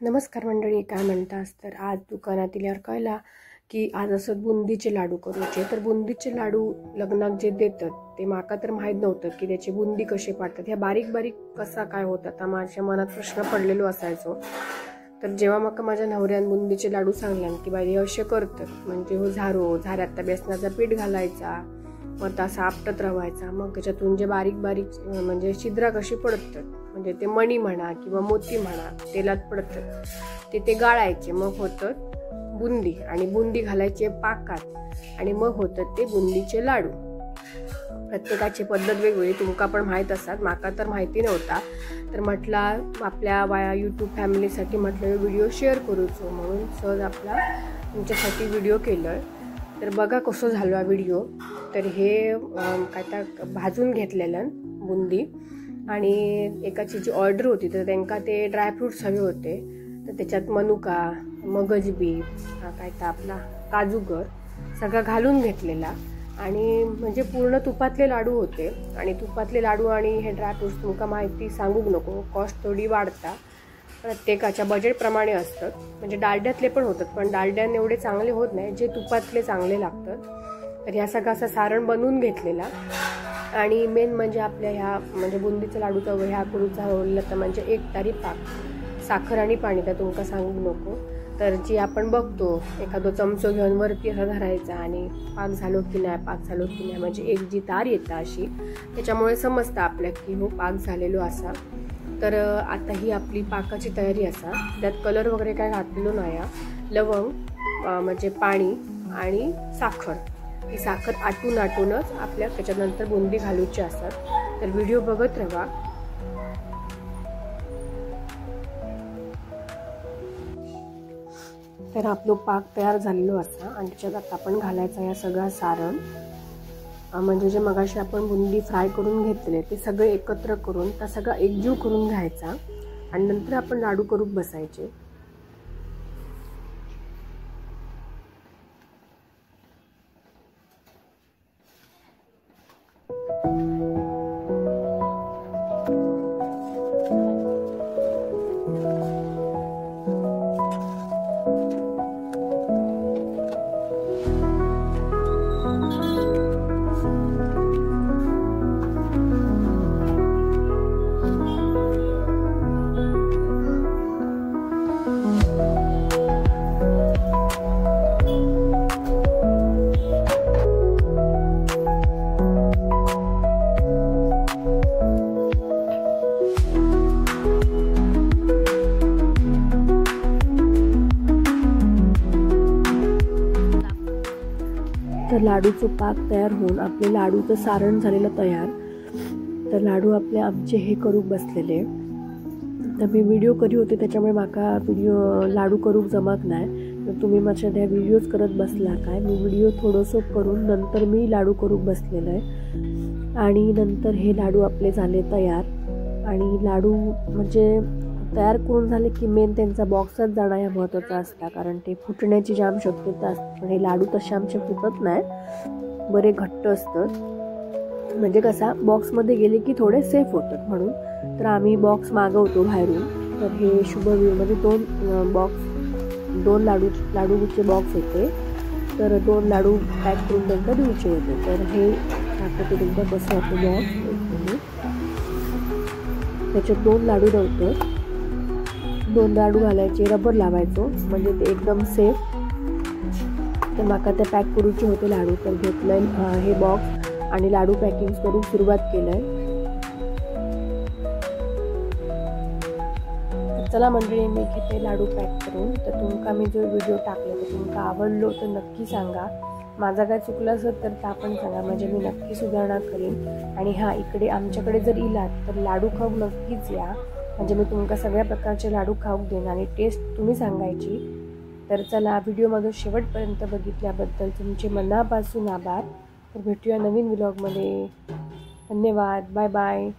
नमस्कार मंडळी, काय म्हणतास? तर आज दुकानात आल्यावर कळला की आज असं बुंदीचे लाडू करूचे. तर बुंदीचे लाडू लग्नात जे देतात ते माका तर माहीत नव्हतं की त्याची बुंदी कशी पाडतात. ह्या बारीक बारीक कसा काय होतात माझ्या मनात प्रश्न पडलेलो असायचो. तर जेव्हा माका माझ्या नवऱ्यान बुंदीचे लाडू सांगल्यान की बाई असे करतात, म्हणजे हो झाऱ्यात त्या बेसनाचा पीठ घालायचा, मग तसा आपटत राहायचा, मग त्याच्यातून जे बारीक बारीक म्हणजे छिद्रा कशी पडतात, म्हणजे ते मणी म्हणा किंवा मोती म्हणा तेलात पडतात ते गाळायचे, मग होतं बुंदी. आणि बुंदी घालायचे पाकात आणि मग होतं ते बुंदीचे लाडू. प्रत्येकाची पद्धत वेगवेगळी, तुमका पण माहीत असतात, माका तर माहिती नव्हता. तर म्हटलं आपल्या यूट्यूब फॅमिलीसाठी म्हटलं व्हिडिओ शेअर करूचो, म्हणून सहज आपला तुमच्यासाठी व्हिडिओ केलं. तर बघा कसं झालं हा व्हिडिओ. तर हे काय त्या भाजून घेतलेलं बुंदी, आणि एकाची जी ऑर्डर होती तर त्यांना ते ड्रायफ्रूट्स हवे होते. तर त्याच्यात मनुका, मगजबी, काय तर आपला काजूगर सगळं घालून घेतलेला. आणि म्हणजे पूर्ण तुपातले लाडू होते. आणि तुपातले लाडू आणि हे ड्रायफ्रूट्स तुमका माहिती सांगूक नको, कॉस्ट थोडी वाढता, प्रत्येकाच्या बजेटप्रमाणे असतात. म्हणजे डालड्यातले पण होतात, पण डालड्याने एवढे चांगले होत नाही, जे तुपातले चांगले लागतात. तर ह्या सगळं असं सारण बनवून घेतलेला. आणि मेन म्हणजे आपल्या ह्या म्हणजे बुंदीच्या लाडूचा ह्या करूचा होईल तर म्हणजे एक तारी पाक, साखर आणि पाणी, तर तुमका सांगू नको. तर जी आपण बघतो एखादं चमचो घेऊन वरती असा धरायचा आणि पाक झालो की नाही, पाक झालो की नाही, म्हणजे एक जी तार येतं अशी, त्याच्यामुळे समजतं आपल्या की हो पाक झालेलो असा. तर आता ही आपली पाकाची तयारी असा. त्यात कलर वगैरे काय घातलेलो नाही. लवंग म्हणजे पाणी आणि साखर, ही साखर आटूनच आपल्या त्याच्यानंतर बुंदी घालूची असतात. तर व्हिडिओ बघत राहा. तर आपलं पाक तयार झालेलो असा, आणि त्याच्यात आता आपण घालायचा या सगळा सारण, म्हणजे जे मगाशी आपण बुंदी फ्राय करून घेतले ते सगळे एकत्र करून त्या सगळा एकजीव करून घ्यायचा. आणि नंतर आपण लाडू करून बसायचे. तर लाडूचं पाक तयार होऊन आपले लाडूचं सारण झालेलं तयार. तर लाडू आमचे हे करूक बसलेले. तर मी व्हिडिओ करी होते, त्याच्यामुळे माका व्हिडिओ लाडू करूक जमत नाही. तर तुम्ही माझ्या त्या व्हिडिओज करत बसला काय, मी व्हिडिओ थोडंसं करून नंतर मी लाडू करूक बसलेलं आहे. आणि नंतर हे लाडू आपले झाले तयार. आणि लाडू म्हणजे तयार करून झाले की मेन त्यांचा बॉक्सात जाणं या महत्त्वाचा असता, कारण ते फुटण्याची जाम शक्यता असते. पण हे लाडू तसे आमचे फुटत नाही, बरे घट्ट असतात. म्हणजे कसा बॉक्समध्ये गेले की थोडे सेफ होतात म्हणून. तर आम्ही बॉक्स मागवतो बाहेरून. तर हे शुभव्यूमध्ये दोन लाडूचे बॉक्स होते. तर 2 लाडू पॅक करून त्यांना द्यायचे होते. तर हे दाखवते तुमचा कसं होतं बॉक्स. त्याच्यात 2 लाडू नव्हतं, 2 लाडू घालायचे, रबर लावायचो म्हणजे ते एकदम सेफ. तर माका ते पॅक करूचे होते लाडू. तर घेतलं हे बॉक्स आणि लाडू पॅकिंग करून सुरुवात केलंय. चला मंडळी, मी घेते लाडू पॅक करून. तर तुमका मी जो व्हिडिओ टाकला तर तुमका आवडलो तर नक्की सांगा. माझा काय चुकलं असेल तर त्या पण सांगा, म्हणजे मी नक्की सुधारणा करेन. आणि हां, इकडे आमच्याकडे जर इलात तर लाडू खाऊक नक्कीच या, म्हणजे मी तुमका सगळ्या प्रकारचे लाडू खाऊक देईन आणि टेस्ट तुम्ही सांगायची. तर चला, व्हिडिओमधून शेवटपर्यंत बघितल्याबद्दल तुमचे मनापासून आभार. तर भेटूया नवीन व्लॉगमध्ये. धन्यवाद. Bye bye.